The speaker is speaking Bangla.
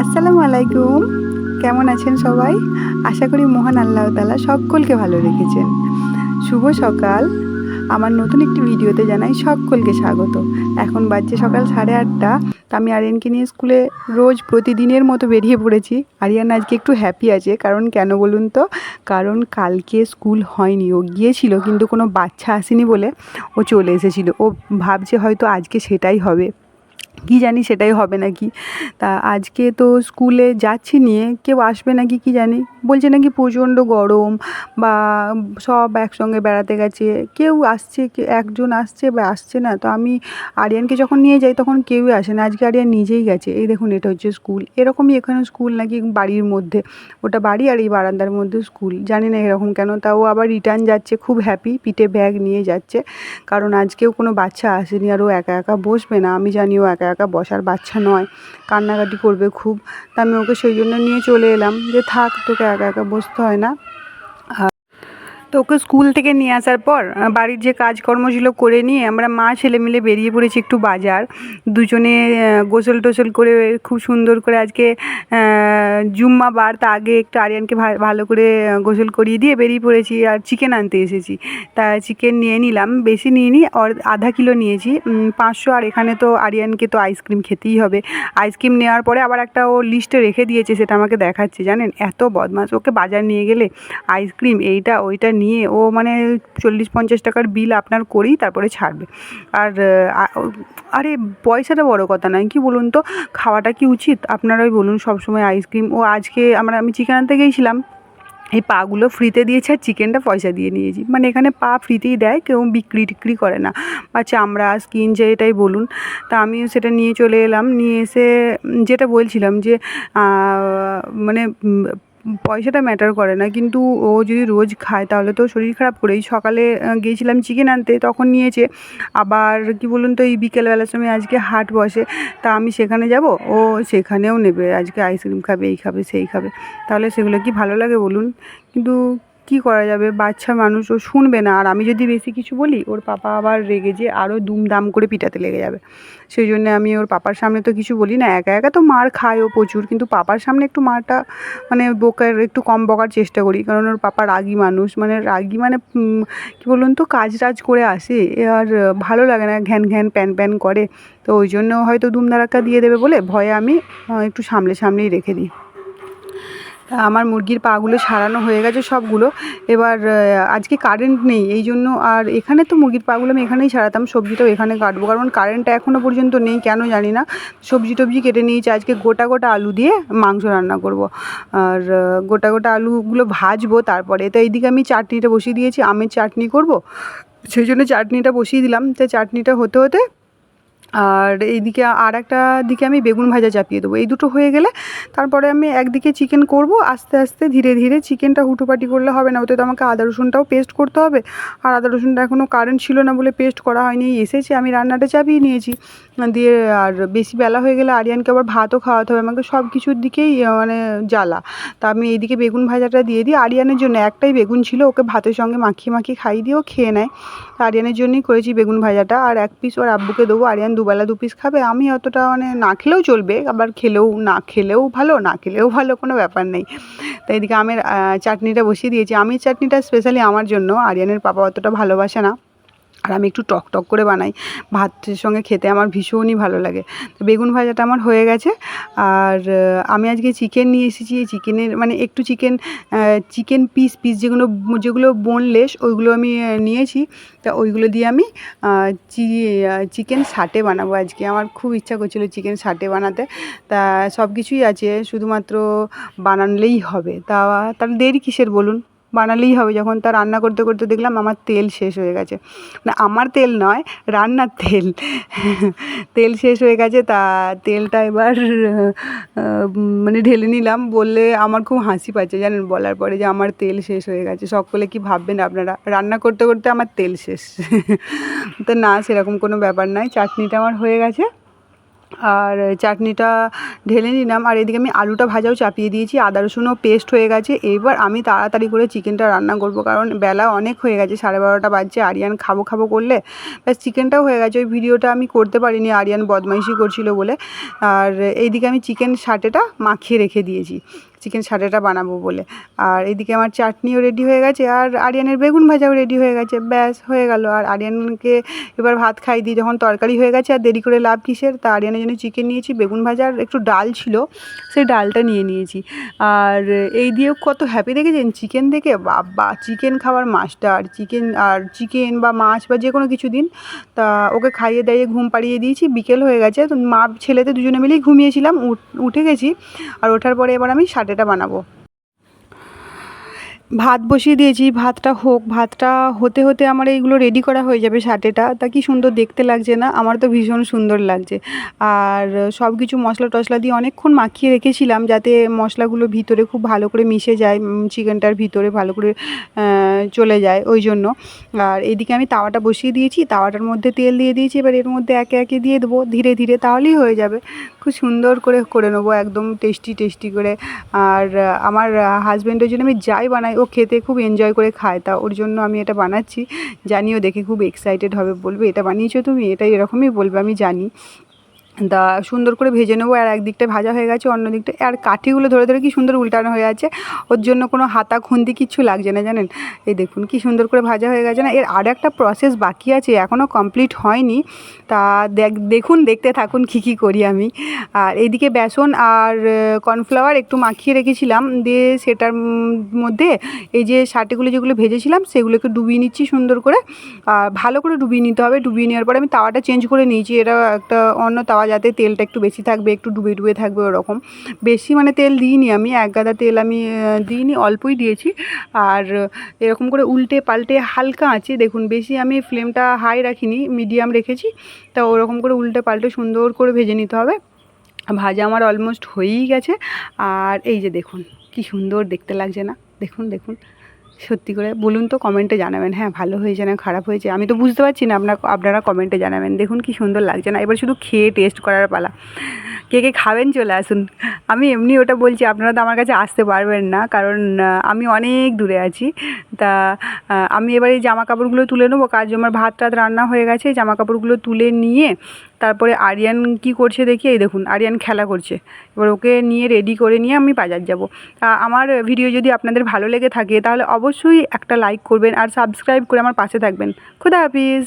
আসসালামু আলাইকুম। কেমন আছেন সবাই? আশা করি মহান আল্লাহ তাআলা সকলকে ভালো রেখেছেন। শুভ সকাল। আমার নতুন একটি ভিডিওতে জানাই সকলকে স্বাগত। এখন বাজছে সকাল 8:30। তো আমি আরিয়ানকে নিয়ে স্কুলে রোজ প্রতিদিনের মতো বেরিয়ে পড়েছি। আরিয়ান আজকে একটু হ্যাপি আছে, কারণ কেন বলুন তো? কারণ কালকে স্কুল হয়নি, ও গিয়েছিল কিন্তু কোনো বাচ্চা আসেনি বলে ও চলে এসেছিল। ও ভাবছে হয়তো আজকে সেটাই হবে, কি জানি সেটাই হবে নাকি। তা আজকে তো স্কুলে যাচ্ছি নিয়ে, কেউ আসবে নাকি কি জানি। বলছে নাকি প্রচণ্ড গরম, বা সব একসঙ্গে বেড়াতে গেছে, কেউ আসছে, একজন আসছে বা আসছে না। তো আমি আরিয়ানকে যখন নিয়ে যাই তখন কেউই আসে না। আজকে আরিয়ান নিজেই গেছে। এই দেখুন, এটা হচ্ছে স্কুল। এরকমই এখানে স্কুল নাকি বাড়ির মধ্যে, ওটা বাড়ি আর এই বারান্দার মধ্যে স্কুল, জানি না এরকম কেন। তাও আবার রিটার্ন যাচ্ছে, খুব হ্যাপি, পিঠে ব্যাগ নিয়ে যাচ্ছে, কারণ আজকেও কোনো বাচ্চা আসেনি। আর ও একা একা বসবে না, আমি জানি ও একা একা বসার বাচ্চা নয়, কান্নাকাটি করবে খুব। তা আমি ওকে সেই জন্য নিয়ে চলে এলাম, যে থাক, তোকে একা একা বসতে হয় না। তো ওকে স্কুল থেকে নিয়ে আসার পর বাড়ির যে কাজকর্ম ছিল করে নিয়ে আমরা মা ছেলে মিলে বেরিয়ে পড়েছি একটু বাজার। দুজনে গোসল টোসল করে খুব সুন্দর করে, আজকে জুম্মা বার, তা আগে একটু আরিয়ানকে ভালো করে গোসল করিয়ে দিয়ে বেরিয়ে পড়েছি। আর চিকেন আনতে এসেছি, তা চিকেন নিয়ে নিলাম, বেশি নিয়ে নিই, আধা কিলো নিয়েছি, 500। আর এখানে তো আরিয়ানকে তো আইসক্রিম খেতেই হবে। আইসক্রিম নেওয়ার পরে আবার একটা ও লিস্টে রেখে দিয়েছে, সেটা আমাকে দেখাচ্ছে। জানেন, এত বদমাশ, ওকে বাজার নিয়ে গেলে আইসক্রিম এইটা ওইটা নিয়ে ও মানে 40-50 টাকার বিল আপনার করেই তারপরে ছাড়বে। আর আরে পয়সাটা বড় কথা নয়, কি বলুন তো, খাওয়াটা কি উচিত আপনারাই বলুন সবসময় আইসক্রিম। ও আজকে আমি চিকেন আনতে গিয়েছিলাম, এই পাগুলো ফ্রিতে দিয়েছে আর চিকেনটা পয়সা দিয়ে নিয়েছি। মানে এখানে পা ফ্রিতেই দেয়, কেউ বিক্রি টিক্রি করে না, বা চামড়া স্কিন যে এটাই বলুন। তা আমিও সেটা নিয়ে চলে এলাম, নিয়ে এসে যেটা বলছিলাম যে মানে পয়সাটা ম্যাটার করে না, কিন্তু ও যদি রোজ খায় তাহলে তো শরীর খারাপ করে। এই সকালে গিয়েছিলাম চিকেন আনতে, তখন নিয়েছে। আবার কি বলুন তো, এই বিকেলবেলার সময় আজকে হাট বসে, তা আমি সেখানে যাব, ও সেখানেও নেবে, আজকে আইসক্রিম খাবে, এই খাবে সেই খাবে। তাহলে সেগুলো কি ভালো লাগে বলুন? কিন্তু কী করা যাবে, বাচ্চা মানুষ, ও শুনবে না। আর আমি যদি বেশি কিছু বলি, ওর পাপা আবার রেগে যে আরও দুমদাম করে পিটাতে লেগে যাবে। সেই জন্যে আমি ওর পাপার সামনে তো কিছু বলি না। একা একা তো মার খায় ও প্রচুর, কিন্তু পাপার সামনে একটু মারটা মানে একটু কম বকার চেষ্টা করি, কারণ ওর পাপা রাগী মানুষ, মানে রাগী মানে কী বলুন তো, কাজ টাজ করে আসে, আর ভালো লাগে না, ঘ্যান ঘ্যান প্যান প্যান করে। তো ওই জন্য হয়তো দুমদারাক্কা দিয়ে দেবে বলে ভয়ে আমি একটু সামলেই রেখে দিই। আমার মুরগির পাগুলো ছাড়ানো হয়ে গেছে সবগুলো। এবার আজকে কারেন্ট নেই, এই জন্য। আর এখানে তো মুরগির পাগুলো আমি এখানেই ছাড়াতাম, সবজিটাও এখানে কাটবো, কারণ কারেন্টটা এখনও পর্যন্ত নেই, কেন জানি না। সবজি টবজি কেটে নিয়েছি, আজকে গোটা গোটা আলু দিয়ে মাংস রান্না করব। আর গোটা গোটা আলুগুলো ভাজবো তারপরে। তো এইদিকে আমি চাটনিটা বসিয়ে দিয়েছি, আমের চাটনি করব, সেই জন্য চাটনিটা বসিয়ে দিলাম। তো চাটনিটা হতে হতে আর এইদিকে আর একটা দিকে আমি বেগুন ভাজা চাপিয়ে দেবো। এই দুটো হয়ে গেলে তারপরে আমি একদিকে চিকেন করব, আস্তে আস্তে ধীরে ধীরে। চিকেনটা হুটোপাটি করলে হবে না, ওতে তো আমাকে আদা রসুনটাও পেস্ট করতে হবে। আর আদা রসুনটা এখনও কারেন্ট ছিল না বলে পেস্ট করা হয়নি, এসেছে আমি রান্নাটা চাপিয়ে নিয়েছি। দিয়ে আর বেশি বেলা হয়ে গেলে আরিয়ানকে আবার ভাতও খাওয়াতে হবে আমাকে, সব কিছুর দিকেই মানে জ্বালা। তা আমি এইদিকে বেগুন ভাজাটা দিয়ে দিই। আরিয়ানের জন্য একটাই বেগুন ছিল, ওকে ভাতের সঙ্গে মাখিয়ে মাখিয়ে খাইয়ে দিয়ে ও খেয়ে নেয়। আরিয়ানের জন্যই করেছি বেগুন ভাজাটা। আর এক পিস ওর আব্বুকে দেবো, আরিয়ান দুবেলা 2 পিস খাবে। আমি অতটা মানে না খেলেও চলবে, আবার না খেলেও ভালো, না খেলেও ভালো, কোনো ব্যাপার নেই। তাই এদিকে আমের চাটনিটা বসিয়ে দিয়েছি। আমের চাটনিটা স্পেশালি আমার জন্য, আরিয়ানের পাপা অতটা ভালোবাসে না, আর আমি একটু টক টক করে বানাই, ভাতের সঙ্গে খেতে আমার ভীষণই ভালো লাগে। তো বেগুন ভাজাটা আমার হয়ে গেছে। আর আমি আজকে চিকেন নিয়ে এসেছি। এই চিকেনের মানে একটু চিকেন পিস যেগুলো বোনলেস, ওইগুলো আমি নিয়েছি। তা ওইগুলো দিয়ে আমি চিকেন সাটে বানাবো আজকে। আমার খুব ইচ্ছা করছিল চিকেন সাটে বানাতে। তা সব কিছুই আছে, শুধুমাত্র বানালেই হবে। তাহলে দেরি কিসের বলুন? বানালেই হবে যখন। তা রান্না করতে করতে দেখলাম আমার তেল শেষ হয়ে গেছে। না, আমার তেল নয়, রান্নার তেল। তেল শেষ হয়ে গেছে, তা তেলটা এবার মানে ঢেলে নিলাম। বললে আমার খুব হাসি পাচ্ছে জানেন, বলার পরে যে আমার তেল শেষ হয়ে গেছে। সকলে কি ভাববেন আপনারা, রান্না করতে করতে আমার তেল শেষ। তো না, সেরকম কোনো ব্যাপার নয়, চাটনিটা আমার হয়ে গেছে। আর চাটনিটা ঢেলে নিলাম। আর এদিকে আমি আলুটা ভাজাও চাপিয়ে দিয়েছি, আদা রসুনও পেস্ট হয়ে গেছে। এবার আমি তাড়াতাড়ি করে চিকেনটা রান্না করব, কারণ বেলা অনেক হয়ে গেছে, 12:30 বাজছে। আরিয়ান খাবো খাবো করলে ব্যাস চিকেনটাও হয়ে গেছে। ওই ভিডিওটা আমি করতে পারিনি, আরিয়ান বদমাইশি করছিল বলে। আর এইদিকে আমি চিকেন সাটেটা মাখিয়ে রেখে দিয়েছি, চিকেন সাটেটা বানাবো বলে। আর এদিকে আমার চাটনিও রেডি হয়ে গেছে, আর আরিয়ানের বেগুন ভাজাও রেডি হয়ে গেছে। ব্যাস হয়ে গেল। আর আরিয়ানকে এবার ভাত খাই দিই, যখন তরকারি হয়ে গেছে আর দেরি করে লাভ কিসের। তা আরিয়ানের জন্য চিকেন নিয়েছি, বেগুন ভাজা আর একটু ডাল ছিল, সেই ডালটা নিয়ে নিয়েছি। আর এই দিয়েও কত হ্যাপি দেখেছেন চিকেন দেখে, বাবা চিকেন খাওয়ার মাস্টার। চিকেন বা মাছ বা যে কোনো কিছু দিন। তা ওকে খাইয়ে দাইয়ে ঘুম পাড়িয়ে দিয়েছি, বিকেল হয়ে গেছে। তো মা ছেলেতে দুজনে মিলেই ঘুমিয়েছিলাম, উঠে গেছি। আর ওঠার পরে এবার আমি সাটেটা বানাবো। ভাত বসিয়ে দিয়েছি, ভাতটা হোক। ভাতটা হতে হতে আমার এইগুলো রেডি করা হয়ে যাবে সাটেটা। তা কি সুন্দর দেখতে লাগছে না? আমার তো ভীষণ সুন্দর লাগছে। আর সব কিছু মশলা টশলা দিয়ে অনেকক্ষণ মাখিয়ে রেখেছিলাম, যাতে মশলাগুলো ভিতরে খুব ভালো করে মিশে যায়, চিকেনটার ভিতরে ভালো করে চলে যায়, ওই জন্য। আর এদিকে আমি তাওয়াটা বসিয়ে দিয়েছি, তাওয়াটার মধ্যে তেল দিয়ে দিয়েছি। এবার এর মধ্যে একে একে দিয়ে দেবো ধীরে ধীরে, তাহলেই হয়ে যাবে। খুব সুন্দর করে নেবো, একদম টেস্টি করে। আর আমার হাজব্যান্ডের জন্য আমি যাই বানাই, ও খেতে খুব এনজয় করে খায়। তা ওর জন্য আমি এটা বানাচ্ছি, জানি ও দেখে খুব এক্সাইটেড হবে, বলবে এটা বানিয়েছো তুমি, এটা এরকমই বলবে, আমি জানি। তা সুন্দর করে ভেজে নেবো। আর একদিকটা ভাজা হয়ে গেছে, অন্য দিকটা আর কাঠিগুলো ধরে ধরে কি সুন্দর উল্টানো হয়ে আছে। ওর জন্য কোনো হাতা খুন্তি কিচ্ছু লাগছে না, জানেন। এই দেখুন কি সুন্দর করে ভাজা হয়ে গেছে না। এর আর একটা প্রসেস বাকি আছে, এখনও কমপ্লিট হয়নি। তা দেখুন, দেখতে থাকুন কী করি আমি। আর এইদিকে বেসন আর কর্নফ্লাওয়ার একটু মাখিয়ে রেখেছিলাম, দিয়ে সেটার মধ্যে এই যে সাটেগুলো যেগুলো ভেজেছিলাম সেগুলোকে ডুবিয়ে নিচ্ছি সুন্দর করে। আর ভালো করে ডুবিয়ে নিতে হবে। ডুবিয়ে নেওয়ার পরে আমি তাওয়াটা চেঞ্জ করে নিয়েছি, এটা একটা অন্য তাওয়া, যাতে তেলটা একটু বেশি থাকবে, একটু ডুবে থাকবে ওরকম। বেশি মানে তেল দিইনি আমি, এক গাদা তেল আমি দিইনি, অল্পই দিয়েছি। আর এরকম করে উল্টে পাল্টে হালকা আঁচে, দেখুন বেশি আমি ফ্লেমটা হাই রাখিনি, মিডিয়াম রেখেছি। তা ওরকম করে উল্টে পাল্টে সুন্দর করে ভেজে নিতে হবে। ভাজা আমার অলমোস্ট হয়েই গেছে। আর এই যে দেখুন কি সুন্দর দেখতে লাগছে না? দেখুন দেখুন, সত্যি করে বলুন তো, কমেন্টে জানাবেন। হ্যাঁ, ভালো হয়েছে না খারাপ হয়েছে আমি তো বুঝতে পারছি না, আপনারা কমেন্টে জানাবেন। দেখুন কি সুন্দর লাগছে না? এবার শুধু খেয়ে টেস্ট করার পালা। কে কে খাবেন চলে আসুন। আমি এমনি ওটা বলছি, আপনারা তো আমার কাছে আসতে পারবেন না, কারণ আমি অনেক দূরে আছি। তা আমি এবার এই জামা কাপড়গুলো তুলে নেবো, কাজ আমার ভাত টাত রান্না হয়ে গেছে। জামা কাপড়গুলো তুলে নিয়ে তারপরে আরিয়ান কি করছে দেখি, এই দেখুন আরিয়ান খেলা করছে। এবার ওকে নিয়ে রেডি করে নিয়ে আমি বাজার যাব। আমার ভিডিও যদি আপনাদের ভালো লেগে থাকে তাহলে অবশ্যই একটা লাইক করবেন আর সাবস্ক্রাইব করে আমার পাশে থাকবেন। খোদা হাফিজ।